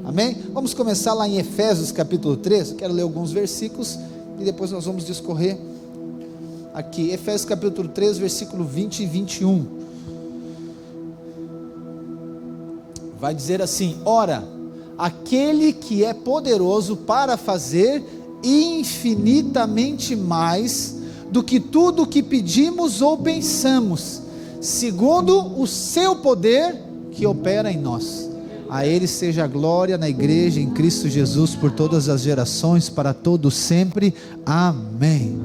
Amém? Vamos começar lá em Efésios capítulo 3, eu quero ler alguns versículos e depois nós vamos discorrer aqui. Efésios capítulo 3, versículo 20 e 21. Vai dizer assim: ora, aquele que é poderoso para fazer infinitamente mais do que tudo o que pedimos ou pensamos, segundo o seu poder que opera em nós. A Ele seja a glória na igreja em Cristo Jesus por todas as gerações, para todos sempre. Amém.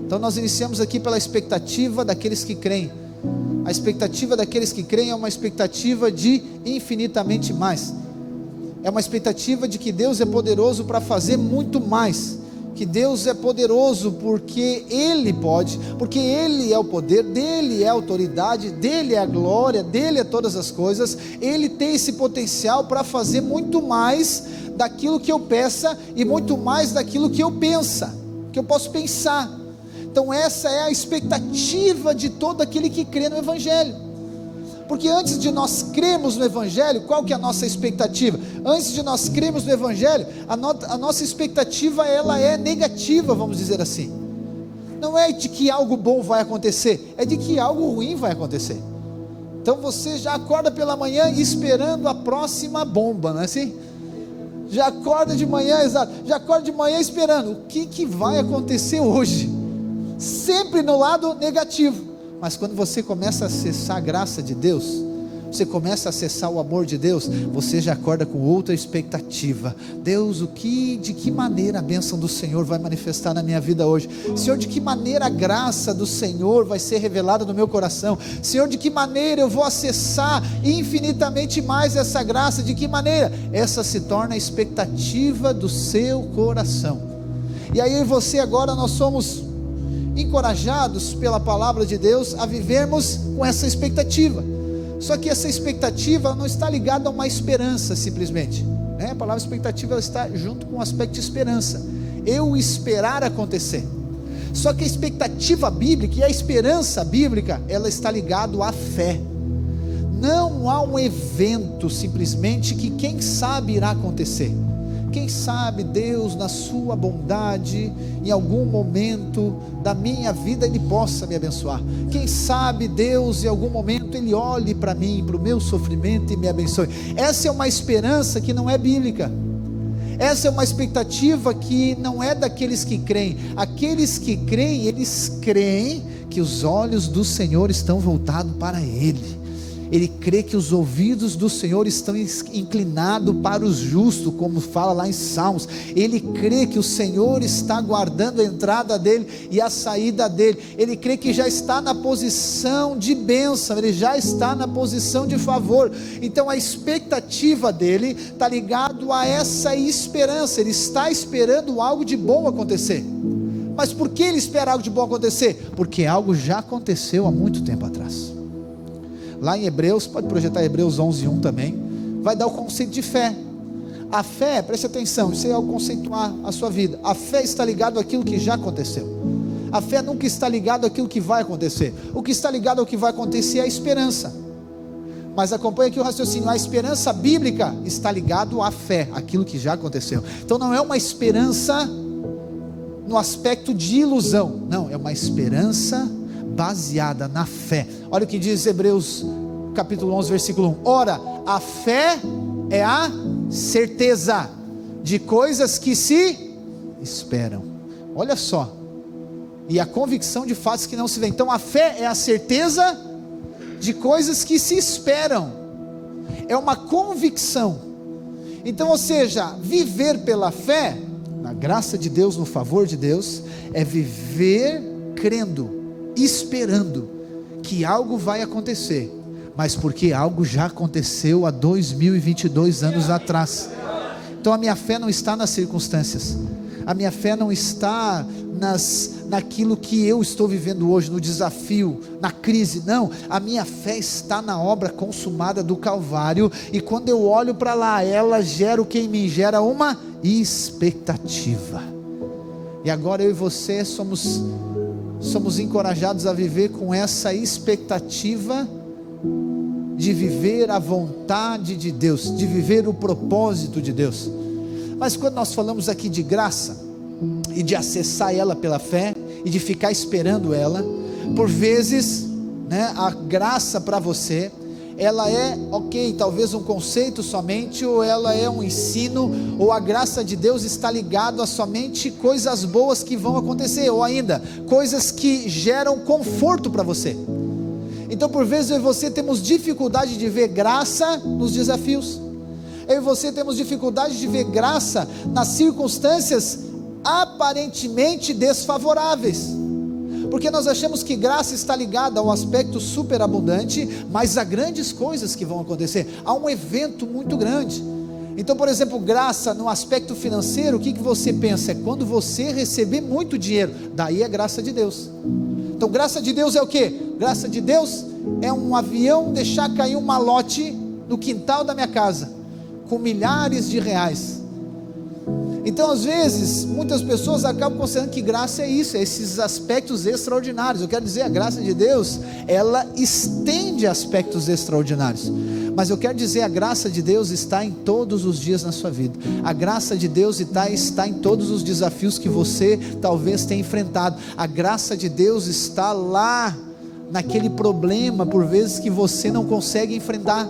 Então nós iniciamos aqui pela expectativa daqueles que creem. A expectativa daqueles que creem é uma expectativa de infinitamente mais. É uma expectativa de que Deus é poderoso para fazer muito mais. Que Deus é poderoso porque Ele pode, porque Ele é o poder, dEle é a autoridade, dEle é a glória, dEle é todas as coisas. Ele tem esse potencial para fazer muito mais daquilo que eu peça e muito mais daquilo que eu posso pensar. Então essa é a expectativa de todo aquele que crê no Evangelho. Porque antes de nós crermos no Evangelho, qual que é a nossa expectativa? Antes de nós crermos no Evangelho, a nossa expectativa ela é negativa, vamos dizer assim. Não é de que algo bom vai acontecer, é de que algo ruim vai acontecer. Então você já acorda pela manhã esperando a próxima bomba, não é assim? Já acorda de manhã, exato, já acorda de manhã esperando o que vai acontecer hoje, sempre no lado negativo. Mas quando você começa a acessar a graça de Deus, você começa a acessar o amor de Deus, você já acorda com outra expectativa. Deus, de que maneira a bênção do Senhor vai manifestar na minha vida hoje? Senhor, de que maneira a graça do Senhor vai ser revelada no meu coração? Senhor, de que maneira eu vou acessar infinitamente mais essa graça? De que maneira? Essa se torna a expectativa do seu coração. E aí você agora, nós somos encorajados pela palavra de Deus a vivermos com essa expectativa. Só que essa expectativa não está ligada a uma esperança simplesmente, né? A palavra expectativa ela está junto com o aspecto de esperança, eu esperar acontecer. Só que a expectativa bíblica e a esperança bíblica, ela está ligada à fé. Não há um evento simplesmente que quem sabe irá acontecer. Quem sabe Deus na sua bondade, em algum momento da minha vida Ele possa me abençoar. Quem sabe Deus em algum momento Ele olhe para mim, para o meu sofrimento e me abençoe. Essa é uma esperança que não é bíblica. Essa é uma expectativa que não é daqueles que creem. Aqueles que creem, eles creem que os olhos do Senhor estão voltados para Ele. Ele crê que os ouvidos do Senhor estão inclinados para os justos, como fala lá em Salmos. Ele crê que o Senhor está guardando a entrada dele e a saída dele. Ele crê que já está na posição de bênção, ele já está na posição de favor. Então a expectativa dele está ligado a essa esperança. Ele está esperando algo de bom acontecer. Mas por que ele espera algo de bom acontecer? Porque algo já aconteceu há muito tempo atrás. Lá em Hebreus, pode projetar Hebreus 11:1 também, vai dar o conceito de fé. A fé, preste atenção, isso é ao conceituar a sua vida. A fé está ligada àquilo que já aconteceu. A fé nunca está ligada àquilo que vai acontecer. O que está ligado ao que vai acontecer é a esperança. Mas acompanhe aqui o raciocínio. A esperança bíblica está ligado à fé, aquilo que já aconteceu. Então não é uma esperança no aspecto de ilusão, não, é uma esperança baseada na fé. Olha o que diz Hebreus capítulo 11 versículo 1. Ora, a fé é a certeza de coisas que se esperam. Olha só. E a convicção de fatos que não se veem. Então a fé é a certeza de coisas que se esperam. É uma convicção. Então, ou seja, viver pela fé, na graça de Deus, no favor de Deus, é viver crendo, esperando que algo vai acontecer, mas porque algo já aconteceu há 2022 anos atrás. Então a minha fé não está nas circunstâncias, a minha fé não está naquilo que eu estou vivendo hoje, no desafio, na crise, não, a minha fé está na obra consumada do Calvário, e quando eu olho para lá, ela gera o que em mim? Gera uma expectativa. E agora eu e você somos encorajados a viver com essa expectativa de viver a vontade de Deus, de viver o propósito de Deus. Mas quando nós falamos aqui de graça, e de acessar ela pela fé, e de ficar esperando ela, por vezes, né, a graça para você, ela é, ok, talvez um conceito somente, ou ela é um ensino, ou a graça de Deus está ligada a somente coisas boas que vão acontecer, ou ainda, coisas que geram conforto para você. Então por vezes eu e você temos dificuldade de ver graça nos desafios, eu e você temos dificuldade de ver graça nas circunstâncias aparentemente desfavoráveis, porque nós achamos que graça está ligada ao aspecto superabundante, mas há grandes coisas que vão acontecer, há um evento muito grande. Então, por exemplo, graça no aspecto financeiro, o que você pensa? É quando você receber muito dinheiro, daí é graça de Deus. Então graça de Deus é o que? Graça de Deus é um avião deixar cair um malote no quintal da minha casa, com milhares de reais. Então às vezes, muitas pessoas acabam considerando que graça é isso, é esses aspectos extraordinários. Eu quero dizer, a graça de Deus, ela estende aspectos extraordinários, mas eu quero dizer, a graça de Deus está em todos os dias na sua vida. A graça de Deus está em todos os desafios que você talvez tenha enfrentado. A graça de Deus está lá, naquele problema por vezes que você não consegue enfrentar.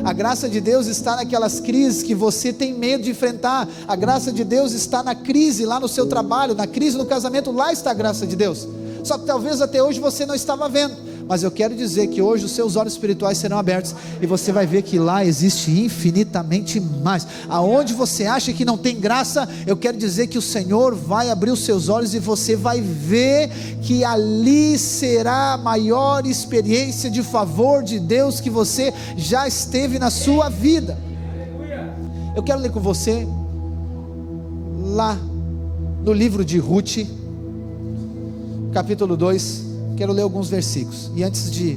A graça de Deus está naquelas crises que você tem medo de enfrentar. A graça de Deus está na crise lá no seu trabalho, na crise no casamento, lá está a graça de Deus. Só que talvez até hoje você não estava vendo, mas eu quero dizer que hoje os seus olhos espirituais serão abertos, e você vai ver que lá existe infinitamente mais. Aonde você acha que não tem graça, eu quero dizer que o Senhor vai abrir os seus olhos, e você vai ver que ali será a maior experiência de favor de Deus que você já esteve na sua vida. Eu quero ler com você lá no livro de Ruth, capítulo 2, quero ler alguns versículos, e antes de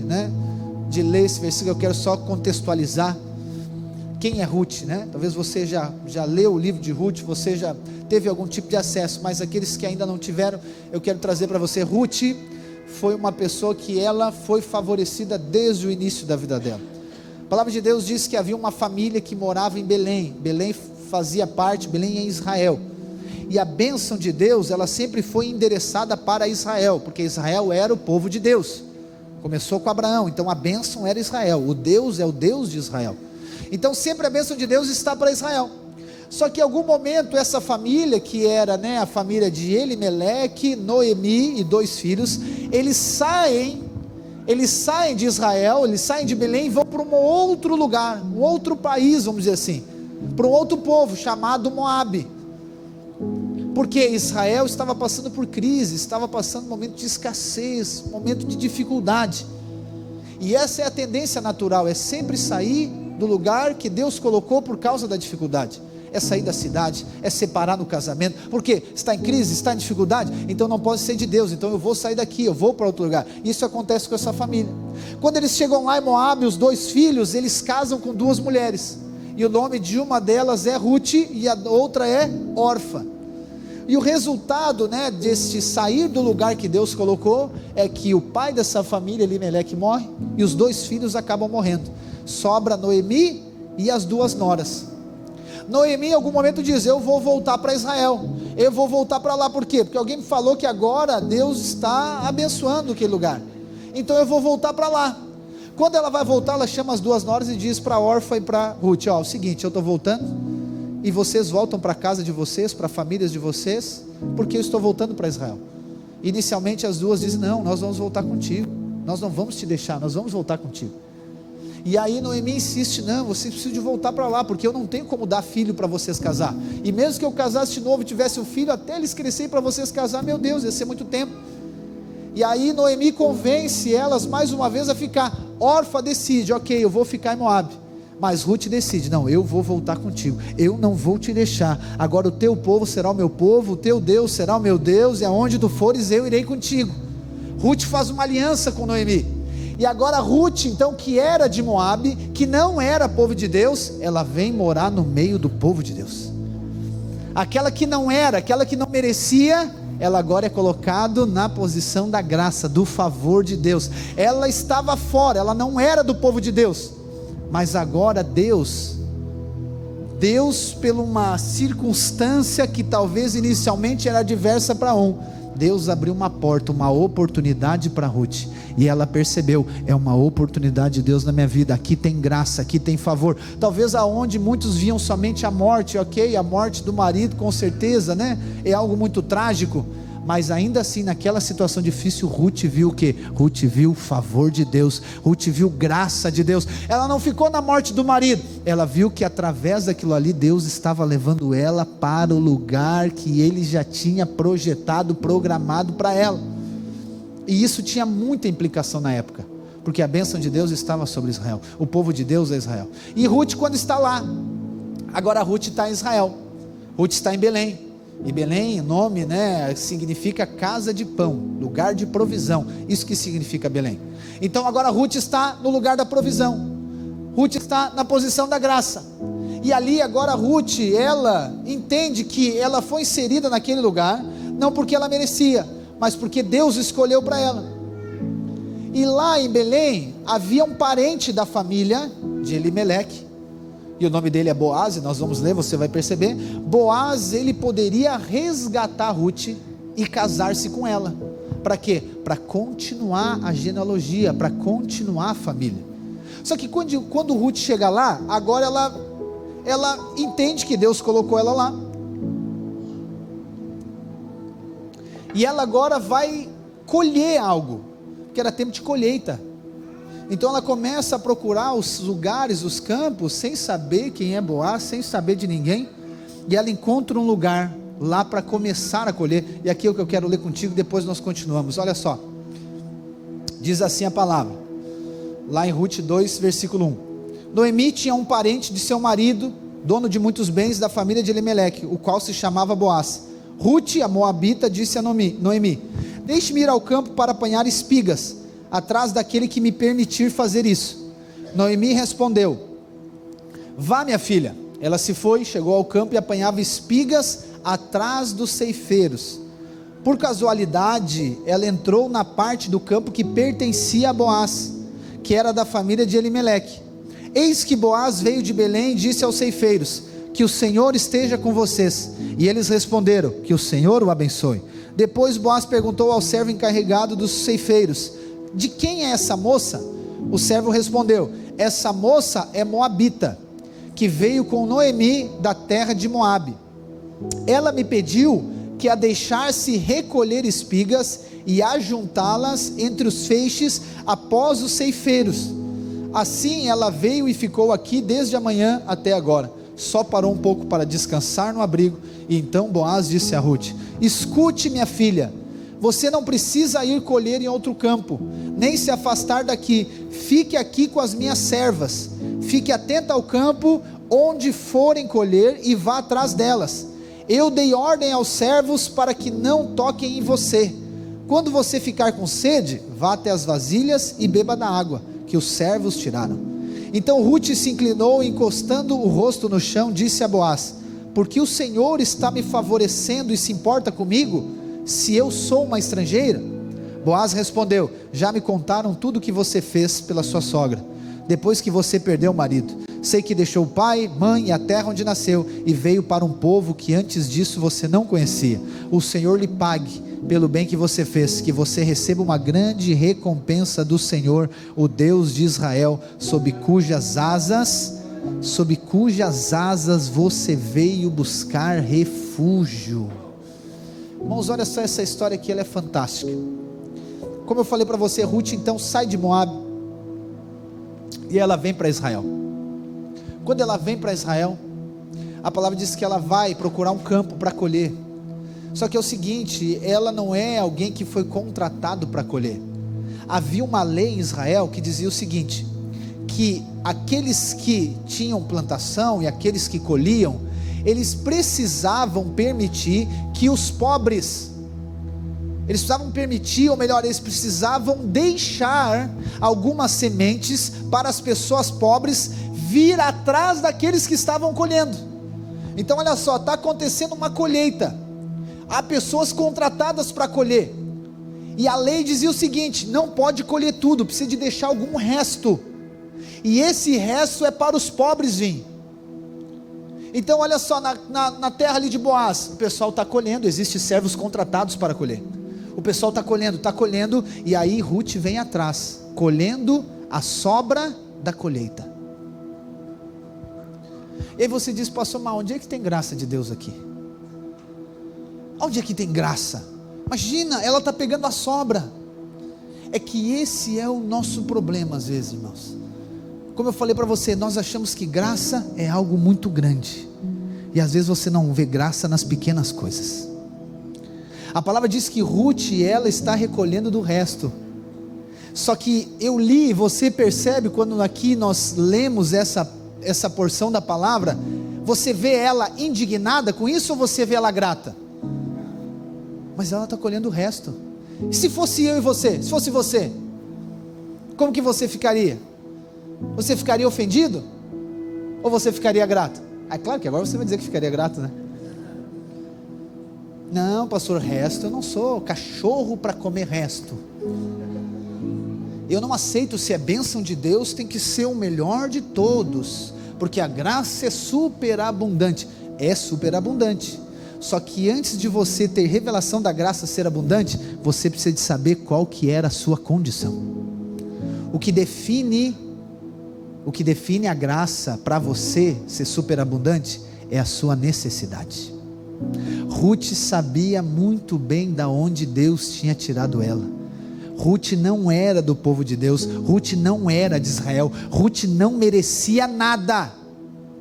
ler esse versículo, eu quero só contextualizar quem é Ruth, né? Talvez você já leu o livro de Ruth, você já teve algum tipo de acesso, mas aqueles que ainda não tiveram, eu quero trazer para você. Ruth foi uma pessoa que ela foi favorecida desde o início da vida dela. A palavra de Deus diz que havia uma família que morava em Belém. Belém fazia parte, Belém é Israel, e a bênção de Deus, ela sempre foi endereçada para Israel, porque Israel era o povo de Deus, começou com Abraão, então a bênção era Israel, o Deus é o Deus de Israel, então sempre a bênção de Deus está para Israel. Só que em algum momento essa família, que era a família de Elimeleque, Noemi e 2 filhos, eles saem de Israel, eles saem de Belém e vão para um outro lugar, um outro país, vamos dizer assim, para um outro povo chamado Moabe, porque Israel estava passando por crise, estava passando um momento de escassez, um momento de dificuldade, e essa é a tendência natural, é sempre sair do lugar que Deus colocou por causa da dificuldade, é sair da cidade, é separar no casamento, porque está em crise, está em dificuldade, então não pode ser de Deus, então eu vou sair daqui, eu vou para outro lugar. Isso acontece com essa família. Quando eles chegam lá em Moabe, os 2 filhos, eles casam com 2 mulheres, e o nome de uma delas é Ruth, e a outra é Orfa. E o resultado deste sair do lugar que Deus colocou, é que o pai dessa família, Elimeleque, morre, e os 2 filhos acabam morrendo, sobra Noemi e as 2 noras. Noemi em algum momento diz, eu vou voltar para Israel, eu vou voltar para lá. Por quê? Porque alguém me falou que agora Deus está abençoando aquele lugar, então eu vou voltar para lá. Quando ela vai voltar, ela chama as 2 noras e diz para Orfa e para Ruth, o seguinte, eu estou voltando, e vocês voltam para a casa de vocês, para famílias de vocês, porque eu estou voltando para Israel. Inicialmente as 2 dizem, não, nós vamos voltar contigo, nós não vamos te deixar, nós vamos voltar contigo. E aí Noemi insiste, não, vocês precisam de voltar para lá, porque eu não tenho como dar filho para vocês casar, e mesmo que eu casasse de novo e tivesse um filho, até eles crescerem para vocês casar, meu Deus, ia ser muito tempo. E aí Noemi convence elas mais uma vez a ficar. Orfa decide, ok, eu vou ficar em Moabe, mas Ruth decide, não, eu vou voltar contigo, eu não vou te deixar, agora o teu povo será o meu povo, o teu Deus será o meu Deus, e aonde tu fores eu irei contigo. Ruth faz uma aliança com Noemi, e agora Ruth, então, que era de Moabe, que não era povo de Deus, ela vem morar no meio do povo de Deus. Aquela que não era, aquela que não merecia, ela agora é colocada na posição da graça, do favor de Deus. Ela estava fora, ela não era do povo de Deus, mas agora Deus, por uma circunstância que talvez inicialmente era adversa para Deus abriu uma porta, uma oportunidade para Ruth, e ela percebeu, é uma oportunidade de Deus na minha vida, aqui tem graça, aqui tem favor. Talvez aonde muitos viam somente a morte, ok, a morte do marido com certeza, né, é algo muito trágico, mas ainda assim naquela situação difícil, Ruth viu o que? Ruth viu o favor de Deus, Ruth viu graça de Deus. Ela não ficou na morte do marido, ela viu que através daquilo ali, Deus estava levando ela para o lugar que Ele já tinha projetado, programado para ela, e isso tinha muita implicação na época, porque a bênção de Deus estava sobre Israel, o povo de Deus é Israel. E Ruth, quando está lá, agora Ruth está em Israel, Ruth está em Belém, e Belém, nome, né, significa casa de pão, lugar de provisão, isso que significa Belém. Então agora Ruth está no lugar da provisão, Ruth está na posição da graça, e ali agora Ruth, ela entende que ela foi inserida naquele lugar, não porque ela merecia, mas porque Deus escolheu para ela. E lá em Belém, havia um parente da família de Elimeleque, e o nome dele é Boaz, e nós vamos ler, você vai perceber. Boaz, ele poderia resgatar Ruth e casar-se com ela, para quê? Para continuar a genealogia, para continuar a família. Só que quando Ruth chega lá, agora ela entende que Deus colocou ela lá, e ela agora vai colher algo, que era tempo de colheita. Então ela começa a procurar os lugares, os campos, sem saber quem é Boaz, sem saber de ninguém, e ela encontra um lugar lá para começar a colher. E aqui é o que eu quero ler contigo, depois nós continuamos. Olha só, diz assim a palavra, lá em Ruth 2, versículo 1: Noemi tinha um parente de seu marido, dono de muitos bens da família de Elimeleque, o qual se chamava Boaz. Ruth, a moabita, disse a Noemi: deixe-me ir ao campo para apanhar espigas, atrás daquele que me permitir fazer isso. Noemi respondeu: vá, minha filha. Ela se foi, chegou ao campo e apanhava espigas atrás dos ceifeiros. Por casualidade, ela entrou na parte do campo que pertencia a Boaz, que era da família de Elimeleque. Eis que Boaz veio de Belém e disse aos ceifeiros: que o Senhor esteja com vocês. E eles responderam: que o Senhor o abençoe. Depois Boaz perguntou ao servo encarregado dos ceifeiros: de quem é essa moça? O servo respondeu: essa moça é moabita, que veio com Noemi da terra de Moabe. Ela me pediu que a deixasse recolher espigas e ajuntá-las entre os feixes após os ceifeiros. Assim ela veio e ficou aqui desde a manhã até agora. Só parou um pouco para descansar no abrigo. E então Boaz disse a Ruth: escute, minha filha, você não precisa ir colher em outro campo, nem se afastar daqui. Fique aqui com as minhas servas. Fique atenta ao campo onde forem colher e vá atrás delas. Eu dei ordem aos servos para que não toquem em você. Quando você ficar com sede, vá até as vasilhas e beba da água que os servos tiraram. Então Ruth se inclinou, encostando o rosto no chão, disse a Boaz: porque o Senhor está me favorecendo e se importa comigo, se eu sou uma estrangeira? Boaz respondeu: já me contaram tudo o que você fez pela sua sogra, depois que você perdeu o marido. Sei que deixou o pai, mãe e a terra onde nasceu, e veio para um povo que antes disso você não conhecia. O Senhor lhe pague pelo bem que você fez, que você receba uma grande recompensa do Senhor, o Deus de Israel, sob cujas asas você veio buscar refúgio. Irmãos, olha só essa história aqui, ela é fantástica. Como eu falei para você, Ruth então sai de Moab e ela vem para Israel. Quando ela vem para Israel, a palavra diz que ela vai procurar um campo para colher. Só que é o seguinte, ela não é alguém que foi contratado para colher. Havia uma lei em Israel que dizia o seguinte, que aqueles que tinham plantação e aqueles que colhiam, eles precisavam permitir que os pobres, eles precisavam permitir, ou melhor, eles precisavam deixar algumas sementes para as pessoas pobres vir atrás daqueles que estavam colhendo. Então olha só, está acontecendo uma colheita, há pessoas contratadas para colher, e a lei dizia o seguinte: não pode colher tudo, precisa de deixar algum resto, e esse resto é para os pobres vir. Então olha só, na terra ali de Boaz, o pessoal está colhendo, existem servos contratados para colher, o pessoal está colhendo, e aí Ruth vem atrás, colhendo a sobra da colheita. E aí você diz: pastor, mas onde é que tem graça de Deus aqui? Onde é que tem graça? Imagina, ela está pegando a sobra. É que esse é o nosso problema às vezes, irmãos. Como eu falei para você, nós achamos que graça é algo muito grande, e às vezes você não vê graça nas pequenas coisas. A palavra diz que Ruth, ela está recolhendo do resto. Só que eu li, você percebe quando aqui nós lemos essa porção da palavra, você vê ela indignada com isso, ou você vê ela grata? Mas ela está colhendo o resto. E se fosse eu e você? Se fosse você, como que você ficaria? Você ficaria ofendido? Ou você ficaria grato? É claro que agora você vai dizer que ficaria grato, né? Não, pastor, resto eu não sou cachorro para comer resto. Eu não aceito. Se é bênção de Deus, tem que ser o melhor de todos, porque a graça é superabundante. É superabundante. Só que antes de você ter revelação da graça ser abundante, você precisa de saber qual que era a sua condição. O que define a graça para você ser superabundante é a sua necessidade. Ruth sabia muito bem da onde Deus tinha tirado ela. Ruth não era do povo de Deus, Ruth não era de Israel, Ruth não merecia nada.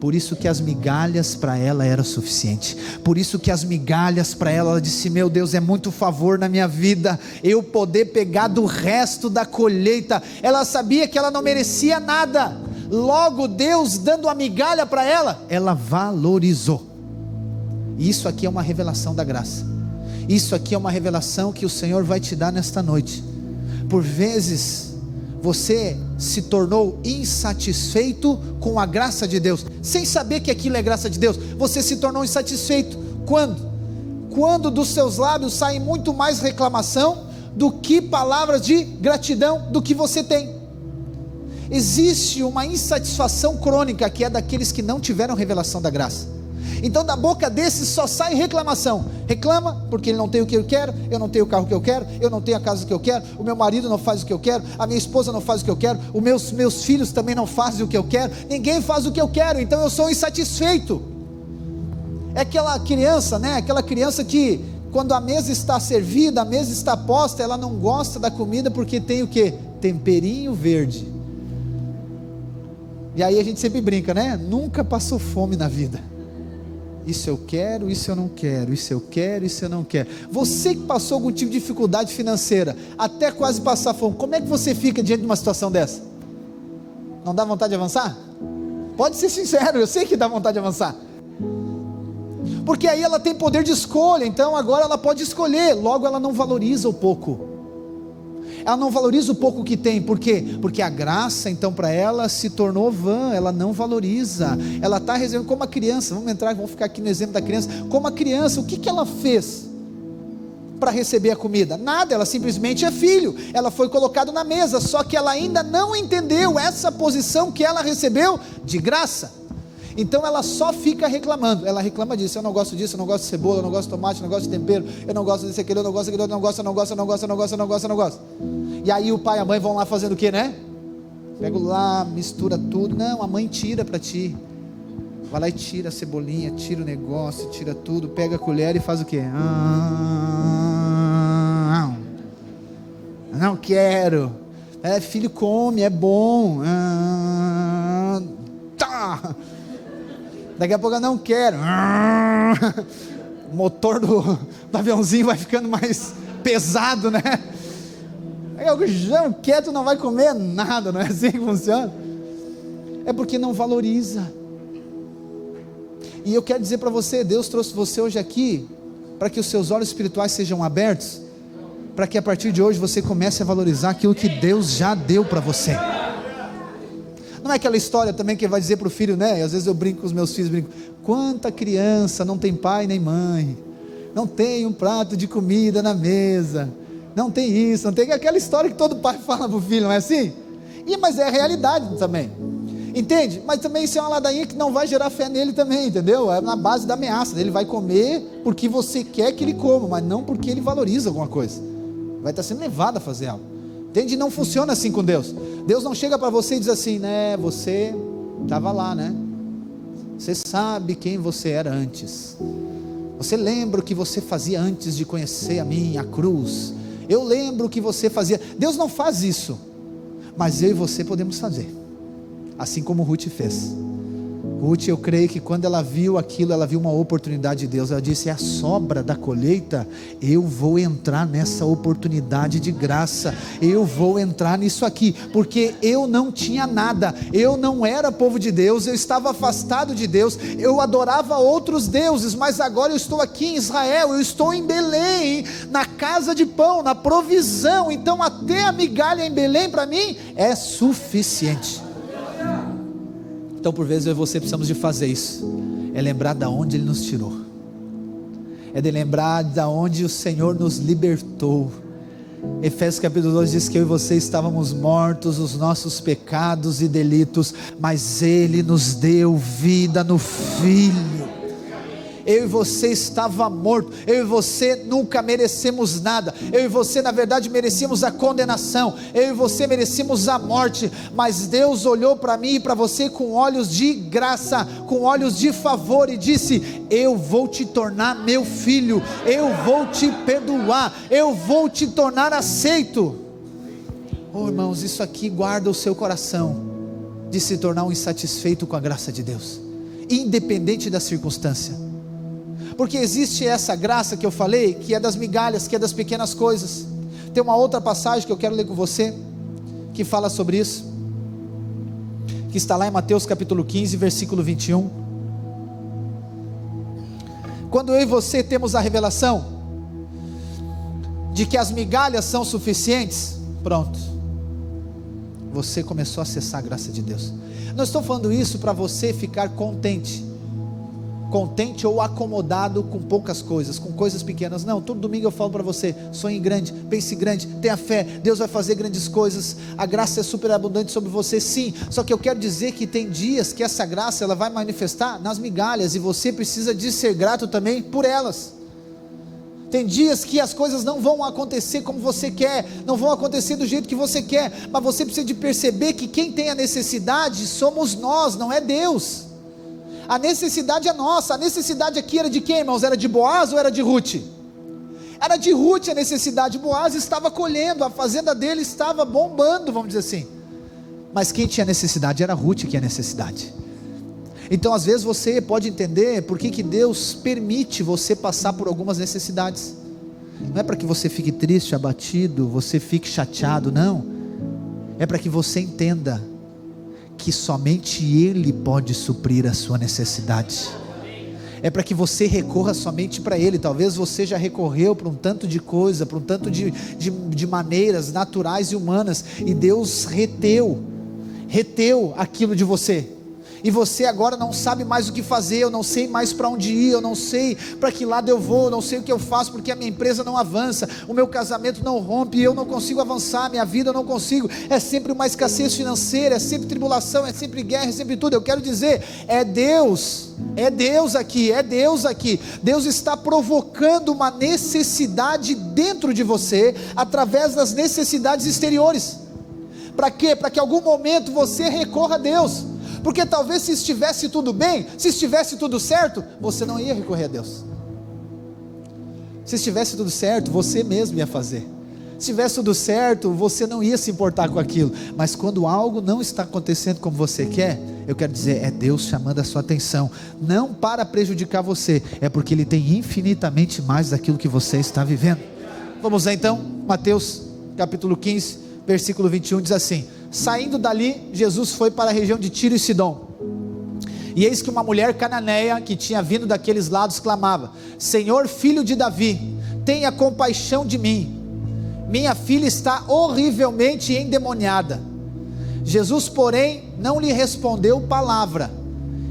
Por isso que as migalhas para ela era suficiente. Por isso que as migalhas para ela disse: meu Deus, é muito favor na minha vida, eu poder pegar do resto da colheita. Ela sabia que ela não merecia nada, logo Deus dando a migalha para ela, ela valorizou. Isso aqui é uma revelação da graça. Isso aqui é uma revelação que o Senhor vai te dar nesta noite. Por vezes você se tornou insatisfeito com a graça de Deus, sem saber que aquilo é graça de Deus. Você se tornou insatisfeito quando dos seus lábios sai muito mais reclamação do que palavras de gratidão do que você tem. Existe uma insatisfação crônica, que é daqueles que não tiveram revelação da graça. Então da boca desses só sai reclamação. Reclama porque ele não tem o que eu quero, eu não tenho o carro que eu quero, eu não tenho a casa que eu quero, o meu marido não faz o que eu quero, a minha esposa não faz o que eu quero, os meus filhos também não fazem o que eu quero, ninguém faz o que eu quero, então eu sou insatisfeito. É aquela criança, né? Aquela criança que quando a mesa está servida, a mesa está posta, ela não gosta da comida porque tem o que? Temperinho verde. E aí a gente sempre brinca, né? Nunca passou fome na vida. Isso eu quero, isso eu não quero, isso eu quero, isso eu não quero. Você que passou algum tipo de dificuldade financeira, até quase passar fome, como é que você fica diante de uma situação dessa? Não dá vontade de avançar? Pode ser sincero, eu sei que dá vontade de avançar, porque aí ela tem poder de escolha, então agora ela pode escolher, logo ela não valoriza o pouco. Ela não valoriza o pouco que tem. Por quê? Porque a graça então para ela se tornou vã, ela não valoriza, ela está recebendo como a criança. Vamos ficar aqui no exemplo da criança. Como a criança, o que ela fez para receber a comida? Nada, ela simplesmente é filho, ela foi colocada na mesa, só que ela ainda não entendeu essa posição que ela recebeu de graça. Então ela só fica reclamando, ela reclama disso: eu não gosto disso, eu não gosto de cebola, eu não gosto de tomate, eu não gosto de tempero, eu não gosto desse aquele, eu não gosto daquele, eu não gosto. E aí o pai e a mãe vão lá fazendo o que, né? Pega lá, mistura tudo. Não, a mãe tira para ti, vai lá e tira a cebolinha, tira o negócio, tira tudo, pega a colher e faz o que? Não quero. Filho, come, é bom. Tá. Daqui a pouco eu não quero. O motor do aviãozinho vai ficando mais pesado, né? Eu já quieto, não vai comer nada, não é assim que funciona? É porque não valoriza. E eu quero dizer para você, Deus trouxe você hoje aqui para que os seus olhos espirituais sejam abertos, para que a partir de hoje você comece a valorizar aquilo que Deus já deu para você. Não é aquela história também que vai dizer para o filho, né? Às vezes eu brinco com os meus filhos, quanta criança não tem pai nem mãe, não tem um prato de comida na mesa, não tem isso, não tem aquela história que todo pai fala para o filho, não é assim? Mas é a realidade também, entende? Mas também isso é uma ladainha que não vai gerar fé nele também, entendeu? É na base da ameaça, ele vai comer porque você quer que ele coma, mas não porque ele valoriza alguma coisa, vai estar sendo levado a fazer algo, entende? Não funciona assim com Deus. Deus não chega para você e diz assim, né, você estava lá, né, você sabe quem você era antes, você lembra o que você fazia antes de conhecer a mim, a cruz, eu lembro o que você fazia. Deus não faz isso, mas eu e você podemos fazer, assim como Ruth fez. Ruth, eu creio que quando ela viu aquilo, ela viu uma oportunidade de Deus, ela disse, é a sobra da colheita, eu vou entrar nessa oportunidade de graça, eu vou entrar nisso aqui, porque eu não tinha nada, eu não era povo de Deus, eu estava afastado de Deus, eu adorava outros deuses, mas agora eu estou aqui em Israel, eu estou em Belém, na casa de pão, na provisão, então até a migalha em Belém para mim é suficiente. Então por vezes eu e você precisamos de fazer isso, é lembrar de onde Ele nos tirou, é de lembrar de onde o Senhor nos libertou. Efésios capítulo 2 diz que eu e você estávamos mortos os nossos pecados e delitos, mas Ele nos deu vida no Filho. Eu e você estava morto, eu e você nunca merecemos nada, eu e você na verdade merecíamos a condenação, eu e você merecíamos a morte, mas Deus olhou para mim e para você com olhos de graça, com olhos de favor e disse, eu vou te tornar meu filho, eu vou te perdoar, eu vou te tornar aceito. Oh irmãos, isso aqui guarda o seu coração, de se tornar um insatisfeito com a graça de Deus, independente da circunstância, porque existe essa graça que eu falei, que é das migalhas, que é das pequenas coisas. Tem uma outra passagem que eu quero ler com você, que fala sobre isso, que está lá em Mateus capítulo 15, versículo 21, quando eu e você temos a revelação, de que as migalhas são suficientes, pronto, você começou a acessar a graça de Deus. Não estou falando isso para você ficar contente ou acomodado com poucas coisas, com coisas pequenas, não, todo domingo eu falo para você, sonhe grande, pense grande, tenha fé, Deus vai fazer grandes coisas, a graça é superabundante sobre você, sim, só que eu quero dizer que tem dias que essa graça, ela vai manifestar nas migalhas, e você precisa de ser grato também por elas. Tem dias que as coisas não vão acontecer como você quer, não vão acontecer do jeito que você quer, mas você precisa de perceber que quem tem a necessidade somos nós, não é Deus. A necessidade é nossa. A necessidade aqui era de quem, irmãos? Era de Boaz ou era de Ruth? Era de Ruth a necessidade. Boaz estava colhendo, a fazenda dele estava bombando, vamos dizer assim, mas quem tinha necessidade era Ruth que tinha necessidade. Então às vezes você pode entender por que Deus permite você passar por algumas necessidades. Não é para que você fique triste, abatido, você fique chateado, não, é para que você entenda que somente Ele pode suprir a sua necessidade, é para que você recorra somente para Ele. Talvez você já recorreu para um tanto de coisa, para um tanto de maneiras naturais e humanas, e Deus reteu aquilo de você, e você agora não sabe mais o que fazer. Eu não sei mais para onde ir, eu não sei para que lado eu vou, eu não sei o que eu faço, porque a minha empresa não avança, o meu casamento não rompe, eu não consigo avançar, minha vida eu não consigo, é sempre uma escassez financeira, é sempre tribulação, é sempre guerra, é sempre tudo. Eu quero dizer, é Deus aqui, Deus está provocando uma necessidade dentro de você, através das necessidades exteriores. Para quê? Para que em algum momento você recorra a Deus, porque talvez se estivesse tudo bem, se estivesse tudo certo, você não ia recorrer a Deus. Se estivesse tudo certo, você mesmo ia fazer. Se estivesse tudo certo, você não ia se importar com aquilo. Mas quando algo não está acontecendo como você quer, eu quero dizer, é Deus chamando a sua atenção, não para prejudicar você, é porque Ele tem infinitamente mais daquilo que você está vivendo. Vamos lá então, Mateus capítulo 15, versículo 21 diz assim: saindo dali, Jesus foi para a região de Tiro e Sidom, e eis que uma mulher cananeia, que tinha vindo daqueles lados, clamava: Senhor, filho de Davi, tenha compaixão de mim, minha filha está horrivelmente endemoniada. Jesus, porém, não lhe respondeu palavra,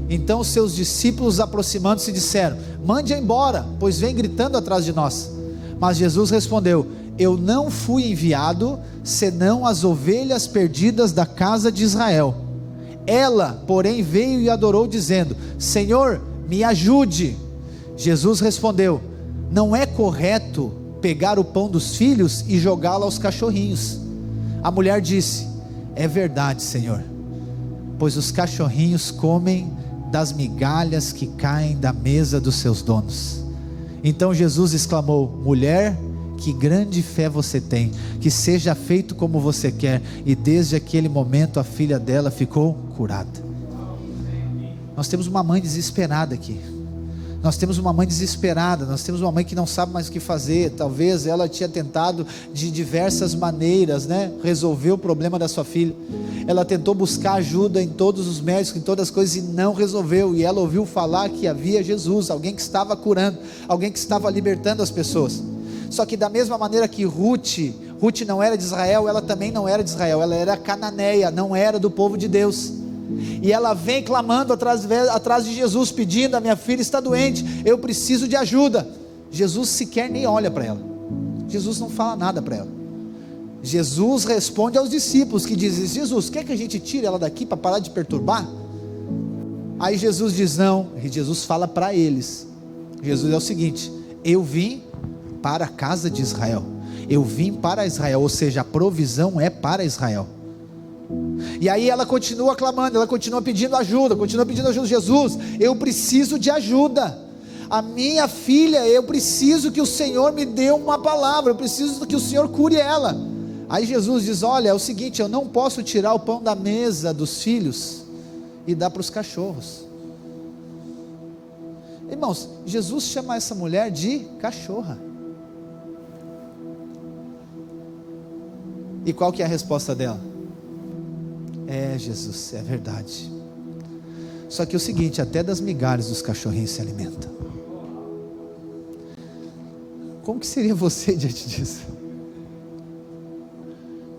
Então os seus discípulos, aproximando-se, disseram: mande-a embora, pois vem gritando atrás de nós. Mas Jesus respondeu: eu não fui enviado senão as ovelhas perdidas da casa de Israel. Ela, porém, veio e adorou, dizendo: Senhor, me ajude. Jesus respondeu: não é correto pegar o pão dos filhos e jogá-lo aos cachorrinhos. A mulher disse: é verdade, Senhor, pois os cachorrinhos comem das migalhas que caem da mesa dos seus donos. Então Jesus exclamou: mulher, que grande fé você tem, que seja feito como você quer. E desde aquele momento a filha dela ficou curada. Nós temos uma mãe desesperada aqui. Nós temos uma mãe desesperada, nós temos uma mãe que não sabe mais o que fazer. Talvez ela tinha tentado de diversas maneiras, resolver o problema da sua filha. Ela tentou buscar ajuda em todos os médicos, em todas as coisas, e não resolveu. E ela ouviu falar que havia Jesus, alguém que estava curando, alguém que estava libertando as pessoas. Só que da mesma maneira que Ruth não era de Israel, ela também não era de Israel, ela era cananeia, não era do povo de Deus. E ela vem clamando atrás de Jesus, pedindo: a minha filha está doente, eu preciso de ajuda. Jesus sequer nem olha para ela, Jesus não fala nada para ela. Jesus responde aos discípulos que dizem: Jesus, quer que a gente tire ela daqui para parar de perturbar? Aí Jesus diz não, e Jesus fala para eles. Jesus é o seguinte: eu vim para a casa de Israel, eu vim para Israel, ou seja, a provisão é para Israel. E aí ela continua clamando, ela continua pedindo ajuda, Jesus, eu preciso de ajuda, a minha filha, eu preciso que o Senhor me dê uma palavra, eu preciso que o Senhor cure ela. Aí Jesus diz: olha, é o seguinte, eu não posso tirar o pão da mesa dos filhos e dar para os cachorros. Irmãos, Jesus chama essa mulher de cachorra. E qual que é a resposta dela? É, Jesus, é verdade. Só que é o seguinte, até das migalhas dos cachorrinhos se alimentam. Como que seria você diante disso?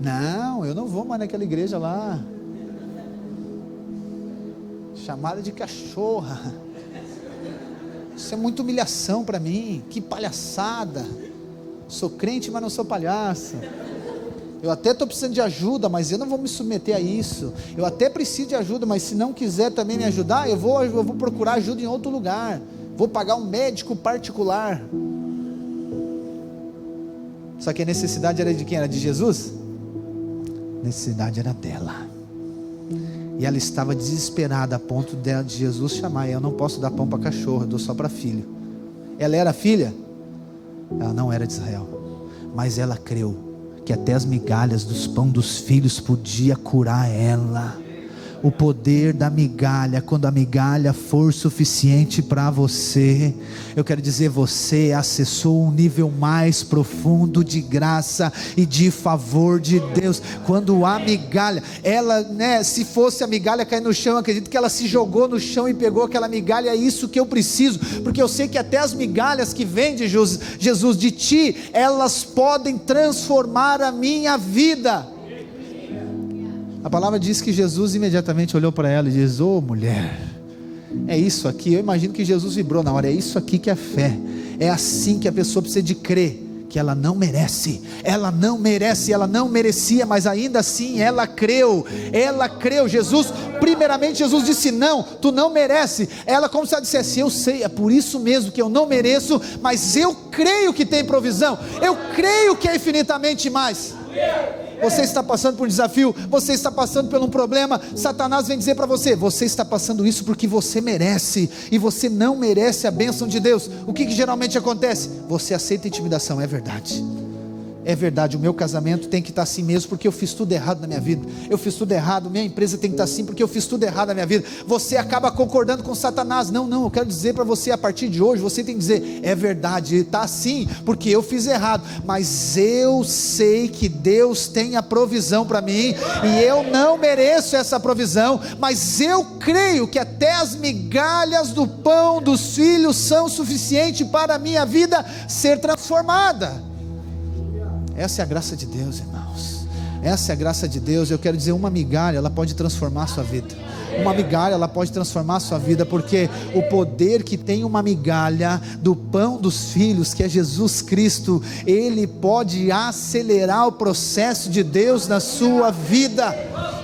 Não, eu não vou mais naquela igreja lá. Chamada de cachorra. Isso é muita humilhação para mim. Que palhaçada. Sou crente, mas não sou palhaço. Eu até estou precisando de ajuda, mas eu não vou me submeter a isso. Eu até preciso de ajuda, mas se não quiser também me ajudar, eu vou procurar ajuda em outro lugar. Vou pagar um médico particular. Só que a necessidade era de quem? Era de Jesus? A necessidade era dela. E ela estava desesperada a ponto de Jesus chamar: eu não posso dar pão para cachorro, eu dou só para filho. Ela era filha? Ela não era de Israel, mas ela creu que até as migalhas dos pão dos filhos podia curar ela. O poder da migalha, quando a migalha for suficiente para você, eu quero dizer, você acessou um nível mais profundo de graça e de favor de Deus. Quando a migalha, ela, se fosse a migalha cair no chão, eu acredito que ela se jogou no chão e pegou aquela migalha. É isso que eu preciso, porque eu sei que até as migalhas que vêm de Jesus, de ti, elas podem transformar a minha vida. A palavra diz que Jesus imediatamente olhou para ela e diz: ô mulher, é isso aqui. Eu imagino que Jesus vibrou na hora. É isso aqui que é fé. É assim que a pessoa precisa de crer, que ela não merece, ela não merecia, mas ainda assim ela creu. Primeiramente Jesus disse: não, tu não merece. Ela, como se ela dissesse: eu sei, é por isso mesmo que eu não mereço, mas eu creio que tem provisão, eu creio que é infinitamente mais. Você está passando por um desafio, você está passando por um problema, Satanás vem dizer para você: você está passando isso porque você merece, e você não merece a bênção de Deus. O que geralmente acontece? Você aceita a intimidação. É verdade, o meu casamento tem que estar assim mesmo, porque eu fiz tudo errado na minha vida, eu fiz tudo errado, minha empresa tem que estar assim, porque eu fiz tudo errado na minha vida. Você acaba concordando com Satanás. Não, eu quero dizer para você, a partir de hoje, você tem que dizer: é verdade, está assim, porque eu fiz errado, mas eu sei que Deus tem a provisão para mim, e eu não mereço essa provisão, mas eu creio que até as migalhas do pão dos filhos são suficientes para a minha vida ser transformada. Essa é a graça de Deus, irmãos. Essa é a graça de Deus. Eu quero dizer, uma migalha, ela pode transformar a sua vida. Uma migalha, ela pode transformar a sua vida, porque o poder que tem uma migalha do pão dos filhos, que é Jesus Cristo, ele pode acelerar o processo de Deus na sua vida.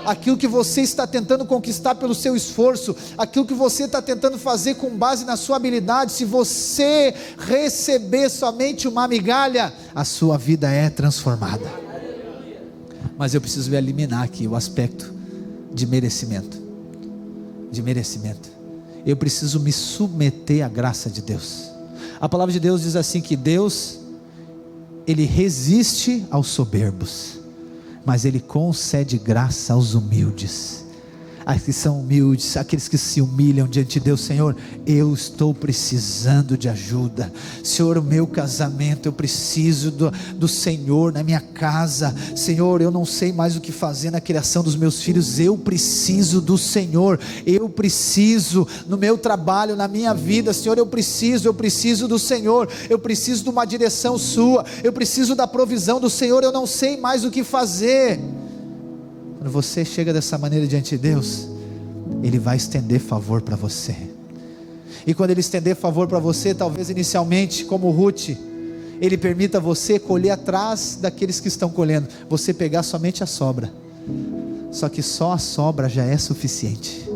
Aquilo que você está tentando conquistar pelo seu esforço, aquilo que você está tentando fazer com base na sua habilidade, se você receber somente uma migalha, a sua vida é transformada. Mas eu preciso eliminar aqui o aspecto de merecimento. Eu preciso me submeter à graça de Deus. A palavra de Deus diz assim, que Deus, ele resiste aos soberbos, mas ele concede graça aos humildes. Aqueles que são humildes, aqueles que se humilham diante de Deus. Senhor, eu estou precisando de ajuda. Senhor, o meu casamento, eu preciso do Senhor na minha casa. Senhor, eu não sei mais o que fazer na criação dos meus filhos, eu preciso do Senhor. Eu preciso no meu trabalho, na minha vida. Senhor, eu preciso do Senhor. Eu preciso de uma direção sua, eu preciso da provisão do Senhor. Eu não sei mais o que fazer. Quando você chega dessa maneira diante de Deus, ele vai estender favor para você. E quando ele estender favor para você, talvez inicialmente, como Ruth, ele permita você colher atrás daqueles que estão colhendo, você pegar somente a sobra. Só que só a sobra já é suficiente.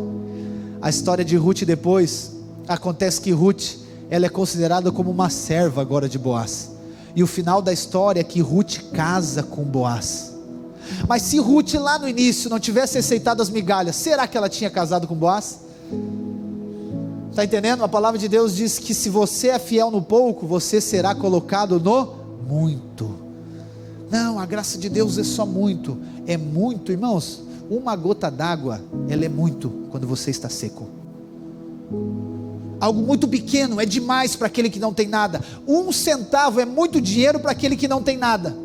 A história de Ruth depois, acontece que Ruth, ela é considerada como uma serva agora de Boaz. E o final da história é que Ruth casa com Boaz. Mas se Ruth lá no início não tivesse aceitado as migalhas, será que ela tinha casado com Boaz? Está entendendo? A palavra de Deus diz que se você é fiel no pouco, você será colocado no muito. Não, a graça de Deus é só muito. É muito, irmãos. Uma gota d'água, ela é muito quando você está seco. Algo muito pequeno é demais para aquele que não tem nada. 1 centavo é muito dinheiro para aquele que não tem nada.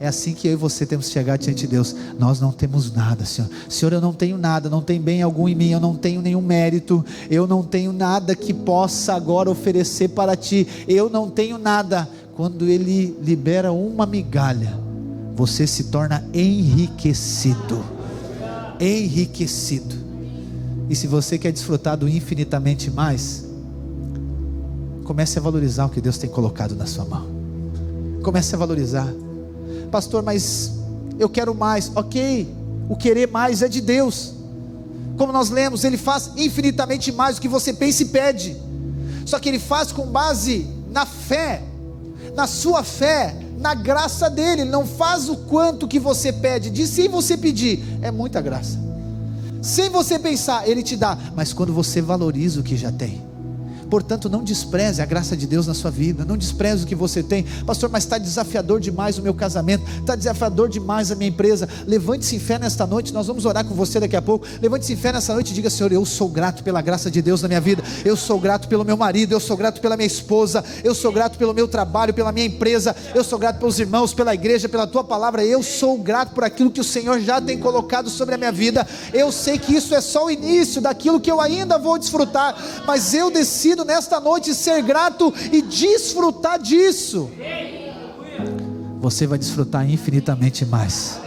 É assim que eu e você temos que chegar diante de Deus. Nós não temos nada, Senhor. Senhor, eu não tenho nada, não tem bem algum em mim, eu não tenho nenhum mérito, eu não tenho nada que possa agora oferecer para Ti, eu não tenho nada. Quando Ele libera uma migalha, você se torna enriquecido. E se você quer desfrutar do infinitamente mais, comece a valorizar o que Deus tem colocado na sua mão. Comece a valorizar. Pastor, mas eu quero mais. Ok, o querer mais é de Deus. Como nós lemos, Ele faz infinitamente mais do que você pensa e pede. Só que Ele faz com base na fé, na sua fé, na graça dEle. Ele não faz o quanto que você pede. Diz, sem você pedir, é muita graça. Sem você pensar, Ele te dá. Mas quando você valoriza o que já tem. Portanto, não despreze a graça de Deus na sua vida, não despreze o que você tem. Pastor, mas está desafiador demais o meu casamento, está desafiador demais a minha empresa. Levante-se em fé nesta noite, nós vamos orar com você daqui a pouco. Levante-se em fé nesta noite e diga, Senhor, eu sou grato pela graça de Deus na minha vida, eu sou grato pelo meu marido, eu sou grato pela minha esposa, eu sou grato pelo meu trabalho, pela minha empresa, eu sou grato pelos irmãos, pela igreja, pela Tua palavra. Eu sou grato por aquilo que o Senhor já tem colocado sobre a minha vida. Eu sei que isso é só o início daquilo que eu ainda vou desfrutar, mas eu decido nesta noite ser grato e desfrutar disso. Você vai desfrutar infinitamente mais.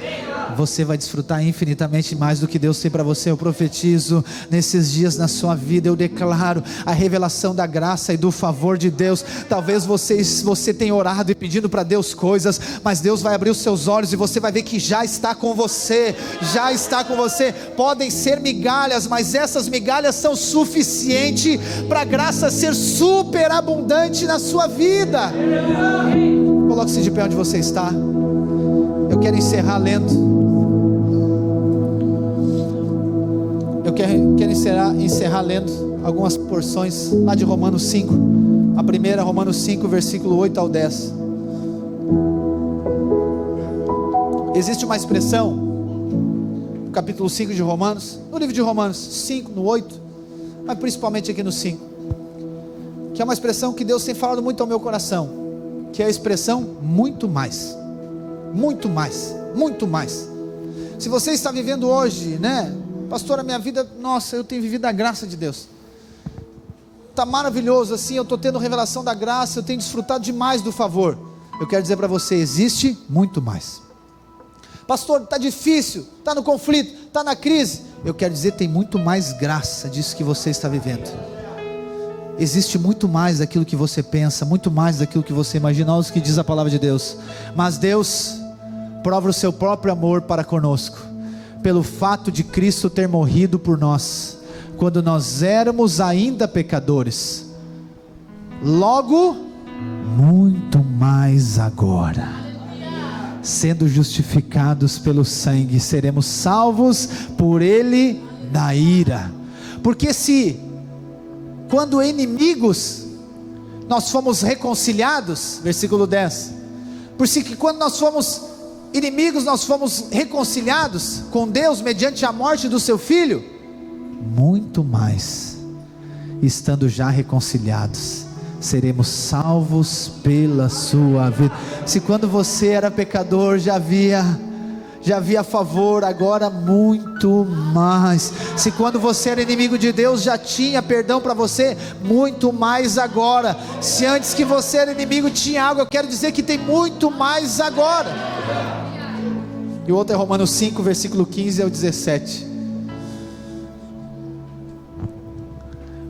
Você vai desfrutar infinitamente mais do que Deus tem para você. Eu profetizo nesses dias na sua vida, eu declaro a revelação da graça e do favor de Deus. Talvez você tenha orado e pedindo para Deus coisas, mas Deus vai abrir os seus olhos e você vai ver que já está com você. Já está com você. Podem ser migalhas, mas essas migalhas são suficientes para a graça ser superabundante na sua vida. Coloque-se de pé onde você está. Eu quero encerrar lendo. Eu quero encerrar lendo algumas porções lá de Romanos 5. A primeira, Romanos 5, versículo 8 ao 10. Existe uma expressão no capítulo 5 de Romanos, no livro de Romanos 5, no 8, mas principalmente aqui no 5, que é uma expressão que Deus tem falado muito ao meu coração, que é a expressão muito mais. Muito mais, muito mais. Se você está vivendo hoje, né, pastor, a minha vida, nossa, eu tenho vivido a graça de Deus, está maravilhoso assim, eu estou tendo revelação da graça, eu tenho desfrutado demais do favor. Eu quero dizer para você, existe muito mais. Pastor, está difícil, está no conflito, está na crise, eu quero dizer, tem muito mais graça disso que você está vivendo. Existe muito mais daquilo que você pensa, muito mais daquilo que você imagina. Olha o que diz a palavra de Deus. Mas Deus prova o seu próprio amor para conosco, pelo fato de Cristo ter morrido por nós, quando nós éramos ainda pecadores. Logo, muito mais agora, sendo justificados pelo sangue, seremos salvos por ele da ira. Porque se quando inimigos nós fomos reconciliados, versículo 10, por si que quando nós fomos inimigos nós fomos reconciliados com Deus mediante a morte do seu filho, muito mais, estando já reconciliados, seremos salvos pela sua vida. Se quando você era pecador já havia favor, agora muito mais. Se quando você era inimigo de Deus já tinha perdão para você, muito mais agora. Se antes que você era inimigo tinha algo, eu quero dizer que tem muito mais agora. E o outro é Romanos 5, versículo 15 ao 17.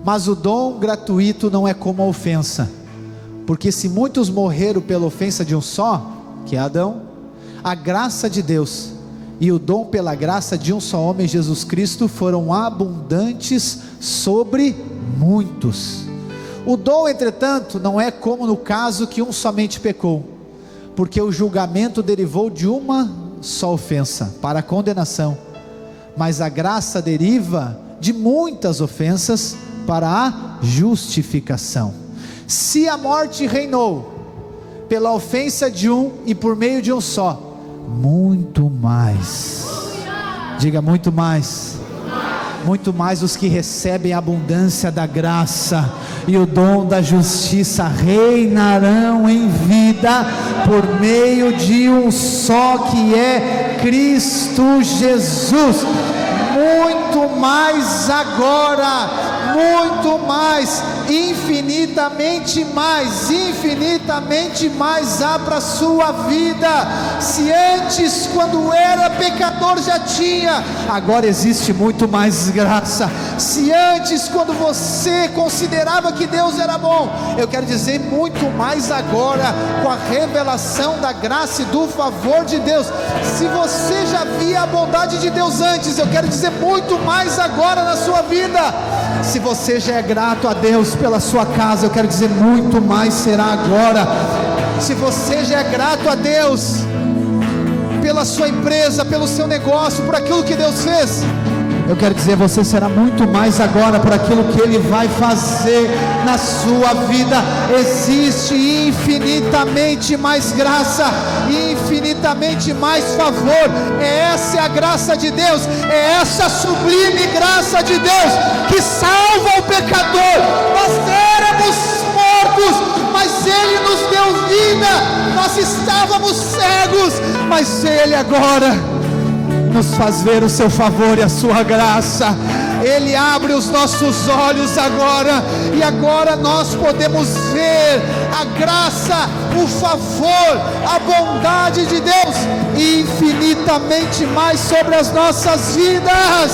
Mas o dom gratuito não é como a ofensa, porque se muitos morreram pela ofensa de um só, que é Adão, a graça de Deus e o dom pela graça de um só homem, Jesus Cristo, foram abundantes sobre muitos. O dom, entretanto, não é como no caso que um somente pecou, porque o julgamento derivou de uma só ofensa para a condenação, mas a graça deriva de muitas ofensas para a justificação. Se a morte reinou pela ofensa de um e por meio de um só, muito mais, diga muito mais, muito mais os que recebem a abundância da graça e o dom da justiça reinarão em vida por meio de um só, que é Cristo Jesus. Muito mais agora, muito mais, infinitamente mais há para a sua vida. Se antes, quando era pecador, já tinha, agora existe muito mais graça. Se antes, quando você considerava que Deus era bom, eu quero dizer muito mais agora, com a revelação da graça e do favor de Deus. Se você já via a bondade de Deus antes, eu quero dizer muito mais agora na sua vida. Se você já é grato a Deus pela sua casa, eu quero dizer muito mais será agora. Se você já é grato a Deus pela sua empresa, pelo seu negócio, por aquilo que Deus fez, eu quero dizer, você será muito mais agora por aquilo que Ele vai fazer na sua vida. Existe infinitamente mais graça, infinitamente mais favor. Essa é a graça de Deus, é essa sublime graça de Deus que salva o pecador. Nós éramos mortos, mas Ele nos deu vida. Nós estávamos cegos, mas Ele agora nos faz ver o seu favor e a sua graça. Ele abre os nossos olhos agora, e agora nós podemos ver a graça, o favor, a bondade de Deus infinitamente mais sobre as nossas vidas.